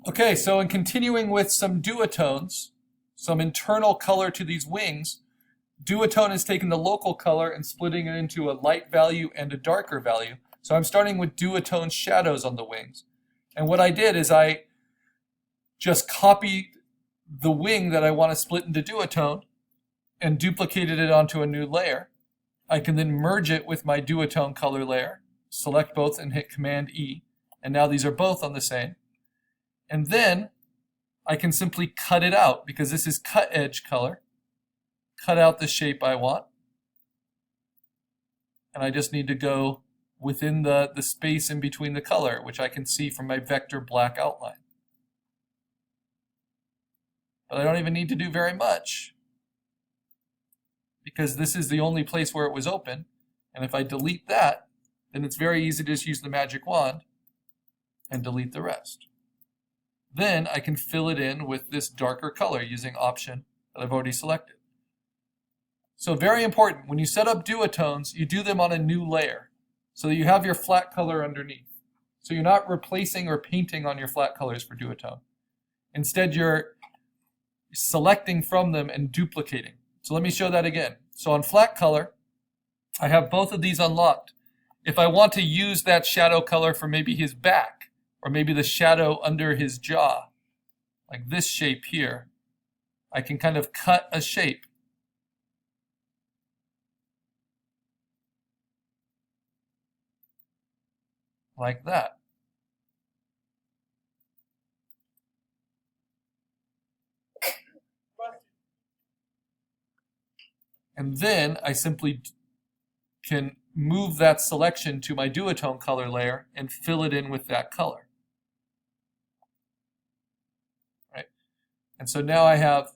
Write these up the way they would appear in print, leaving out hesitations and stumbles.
Okay, so in continuing with some duotones, some internal color to these wings, duotone is taking the local color and splitting it into a light value and a darker value. So I'm starting with duotone shadows on the wings. And what I did is I just copied the wing that I want to split into duotone and duplicated it onto a new layer. I can then merge it with my duotone color layer, select both and hit Command E, and now these are both on the same. And then I can simply cut it out because this is cut edge color. Cut out the shape I want. And I just need to go within the space in between the color, which I can see from my vector black outline. But I don't even need to do very much because this is the only place where it was open. And if I delete that, then it's very easy to just use the magic wand and delete the rest. Then I can fill it in with this darker color using option that I've already selected. So very important, when you set up duotones, you do them on a new layer so that you have your flat color underneath. So you're not replacing or painting on your flat colors for duotone. Instead, you're selecting from them and duplicating. So let me show that again. So on flat color, I have both of these unlocked. If I want to use that shadow color for maybe his back, or maybe the shadow under his jaw, like this shape here, I can kind of cut a shape. Like that. And then I simply can move that selection to my duotone color layer and fill it in with that color. Right? And so now I have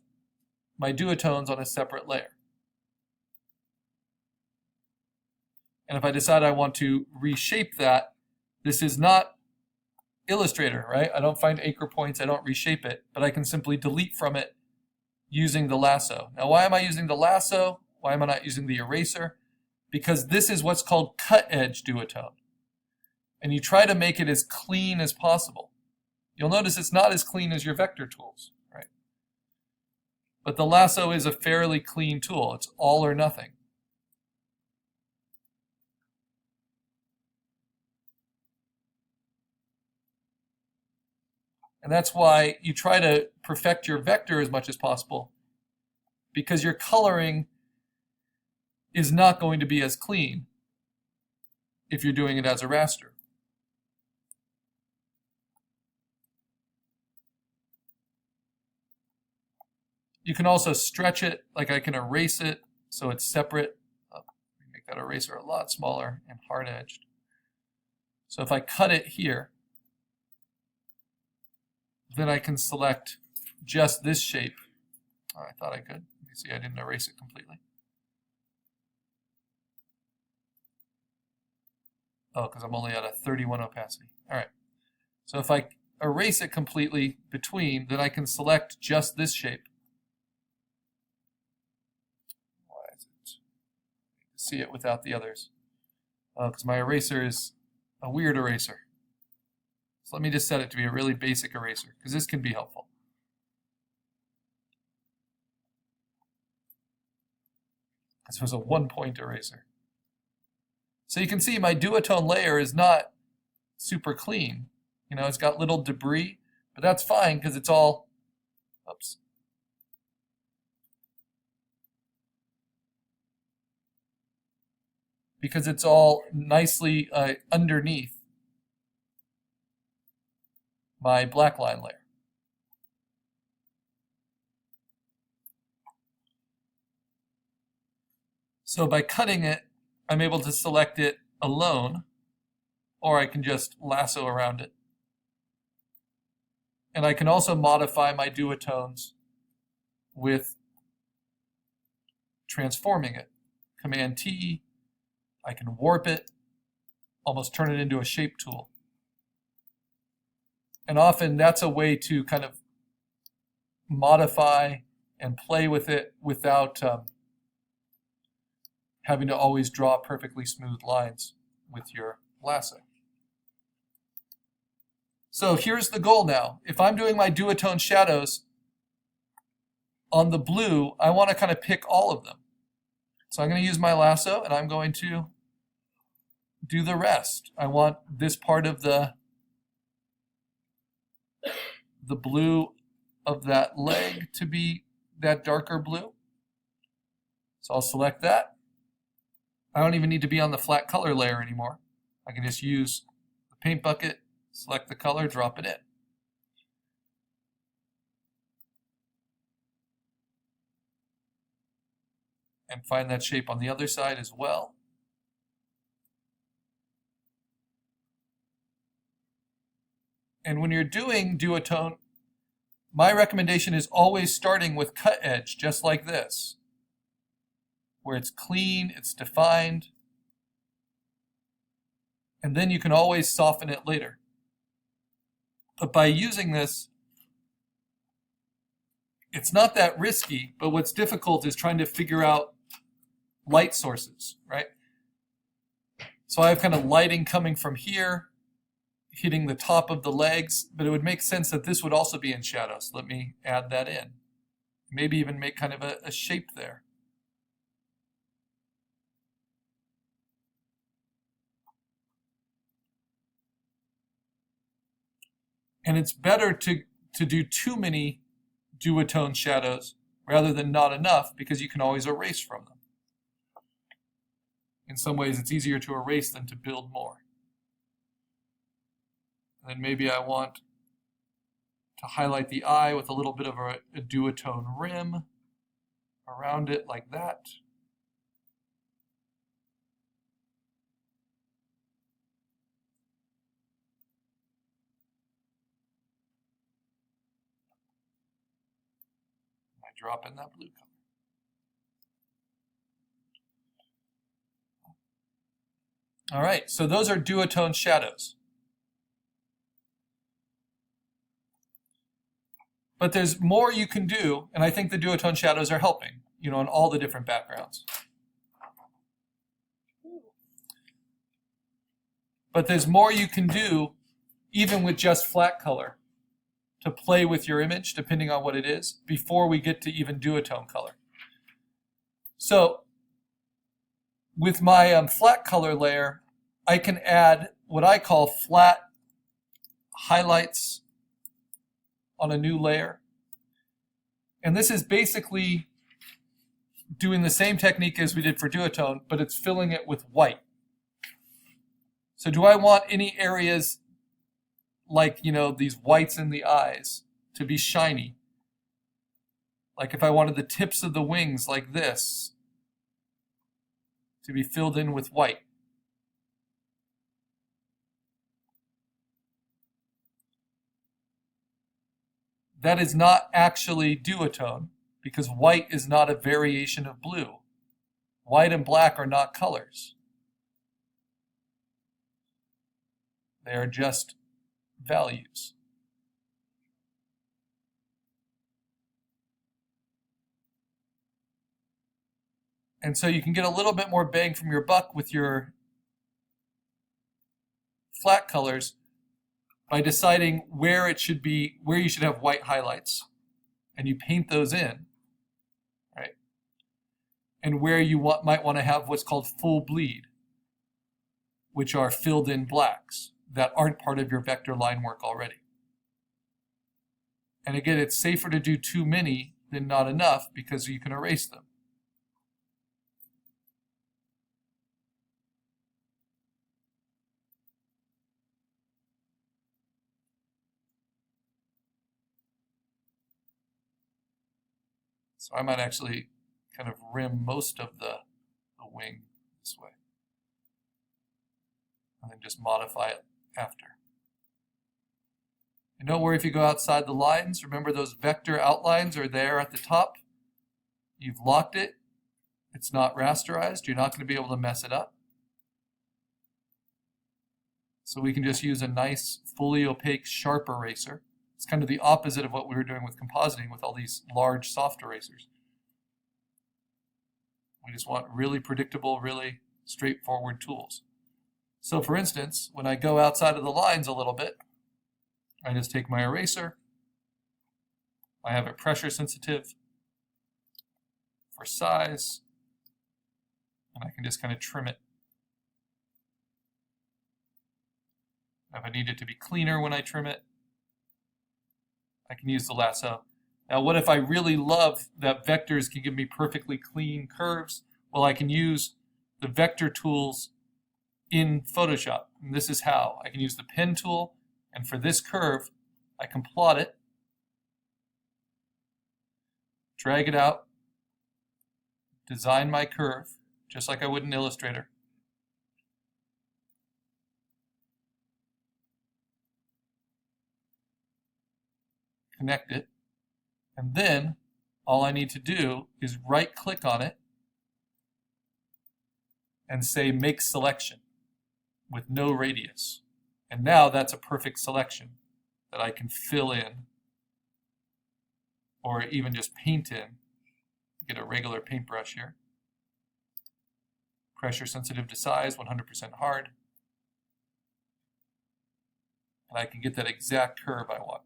my duotones on a separate layer. And if I decide I want to reshape that, this is not Illustrator, right? I don't find anchor points, I don't reshape it, but I can simply delete from it using the lasso. Now, why am I using the lasso? Why am I not using the eraser? Because this is what's called cut edge duotone. And you try to make it as clean as possible. You'll notice it's not as clean as your vector tools, right? But the lasso is a fairly clean tool. It's all or nothing. And that's why you try to perfect your vector as much as possible, because your coloring is not going to be as clean if you're doing it as a raster. You can also stretch it, like I can erase it so it's separate. Make that eraser a lot smaller and hard-edged. So if I cut it here, then I can select just this shape. Oh, I thought I could. You see, I didn't erase it completely. Oh, because I'm only at a 31 opacity. All right. So if I erase it completely between, then I can select just this shape. Why is it? See it without the others. Oh, because my eraser is a weird eraser. So let me just set it to be a really basic eraser, because this can be helpful. This was a one-point eraser. So you can see my duotone layer is not super clean. You know, it's got little debris, but that's fine because it's all, oops. Because it's all nicely underneath my black line layer. So by cutting it, I'm able to select it alone, or I can just lasso around it. And I can also modify my duotones with transforming it. Command T, I can warp it, almost turn it into a shape tool. And often that's a way to kind of modify and play with it without having to always draw perfectly smooth lines with your lasso. So here's the goal now. If I'm doing my duotone shadows on the blue, I want to kind of pick all of them. So I'm going to use my lasso and I'm going to do the rest. I want this part of the blue of that leg to be that darker blue. So I'll select that. I don't even need to be on the flat color layer anymore. I can just use the paint bucket, select the color, drop it in. And find that shape on the other side as well. And when you're doing duotone, my recommendation is always starting with cut edge, just like this, where it's clean, it's defined, and then you can always soften it later. But by using this, it's not that risky, but what's difficult is trying to figure out light sources, right? So I have kind of lighting coming from here, hitting the top of the legs, but it would make sense that this would also be in shadows. Let me add that in. Maybe even make kind of a shape there. And it's better to do too many duotone shadows rather than not enough, because you can always erase from them. In some ways, it's easier to erase than to build more. And then maybe I want to highlight the eye with a little bit of a duotone rim around it like that. I drop in that blue color. All right, so those are duotone shadows. But there's more you can do, and I think the duotone shadows are helping, on all the different backgrounds. But there's more you can do, even with just flat color, to play with your image, depending on what it is, before we get to even duotone color. So with my flat color layer, I can add what I call flat highlights on a new layer. And this is basically doing the same technique as we did for duotone, but it's filling it with white. So do I want any areas like, these whites in the eyes to be shiny? Like if I wanted the tips of the wings like this to be filled in with white. That is not actually duotone, because white is not a variation of blue. White and black are not colors. They are just values. And so you can get a little bit more bang from your buck with your flat colors by deciding where it should be, where you should have white highlights, and you paint those in, right? And where you might want to have what's called full bleed, which are filled in blacks that aren't part of your vector line work already. And again, it's safer to do too many than not enough, because you can erase them. So I might actually kind of rim most of the wing this way, and then just modify it after. And don't worry if you go outside the lines. Remember, those vector outlines are there at the top. You've locked it. It's not rasterized. You're not going to be able to mess it up. So we can just use a nice, fully opaque, sharp eraser. It's kind of the opposite of what we were doing with compositing with all these large soft erasers. We just want really predictable, really straightforward tools. So for instance, when I go outside of the lines a little bit, I just take my eraser. I have it pressure sensitive for size, and I can just kind of trim it. If I need it to be cleaner when I trim it, I can use the lasso. Now, what if I really love that vectors can give me perfectly clean curves? Well, I can use the vector tools in Photoshop. And this is how. I can use the pen tool, and for this curve, I can plot it, drag it out, design my curve, just like I would in Illustrator. Connect it, and then all I need to do is right-click on it and say Make Selection with no radius. And now that's a perfect selection that I can fill in or even just paint in. Get a regular paintbrush here. Pressure sensitive to size, 100% hard. And I can get that exact curve I want.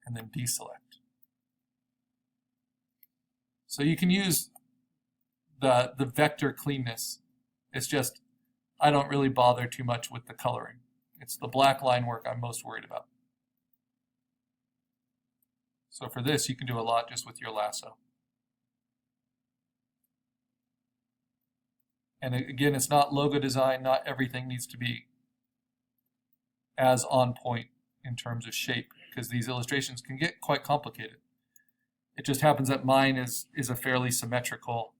And then deselect. So you can use the vector cleanness. It's just, I don't really bother too much with the coloring. It's the black line work I'm most worried about. So for this, you can do a lot just with your lasso. And again, it's not logo design. Not everything needs to be as on point in terms of shape, because these illustrations can get quite complicated. It just happens that mine is a fairly symmetrical,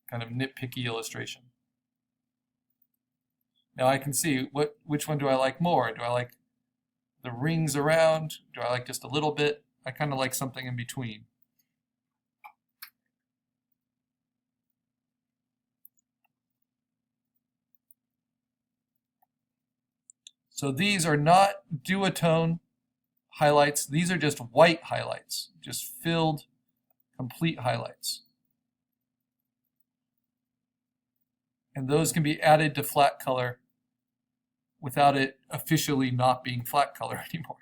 kind of nitpicky illustration. Now I can see which one do I like more. Do I like the rings around? Do I like just a little bit? I kind of like something in between. So these are not duotone highlights. These are just white highlights, just filled, complete highlights. And those can be added to flat color without it officially not being flat color anymore.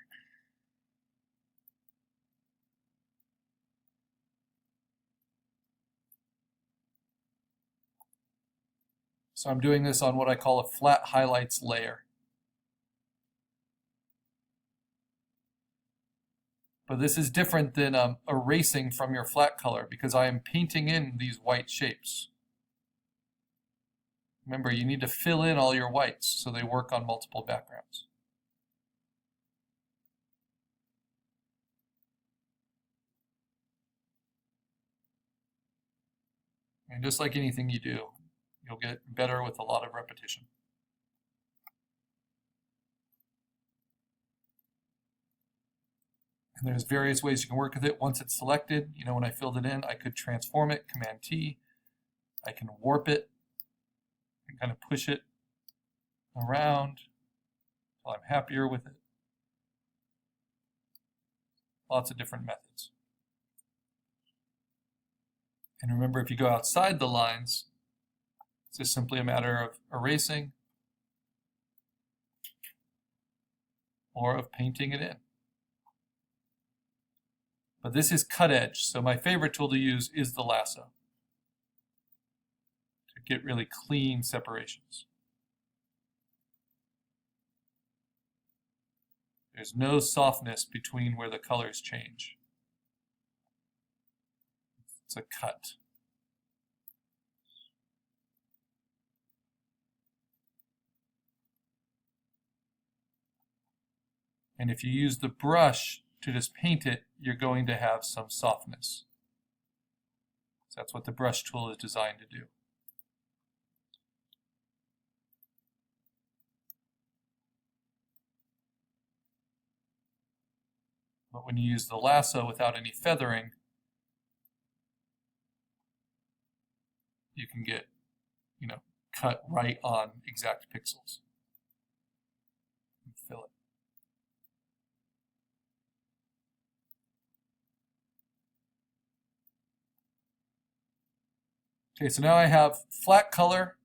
So I'm doing this on what I call a flat highlights layer. But this is different than erasing from your flat color, because I am painting in these white shapes. Remember, you need to fill in all your whites so they work on multiple backgrounds. And just like anything you do, you'll get better with a lot of repetition. And there's various ways you can work with it. Once it's selected, when I filled it in, I could transform it, Command T. I can warp it and kind of push it around until I'm happier with it. Lots of different methods. And remember, if you go outside the lines, it's just simply a matter of erasing or of painting it in. But this is cut edge, so my favorite tool to use is the lasso to get really clean separations. There's no softness between where the colors change. It's a cut. And if you use the brush to just paint it, you're going to have some softness. So that's what the brush tool is designed to do. But when you use the lasso without any feathering, you can get, cut right on exact pixels. And fill it. Okay, so now I have flat color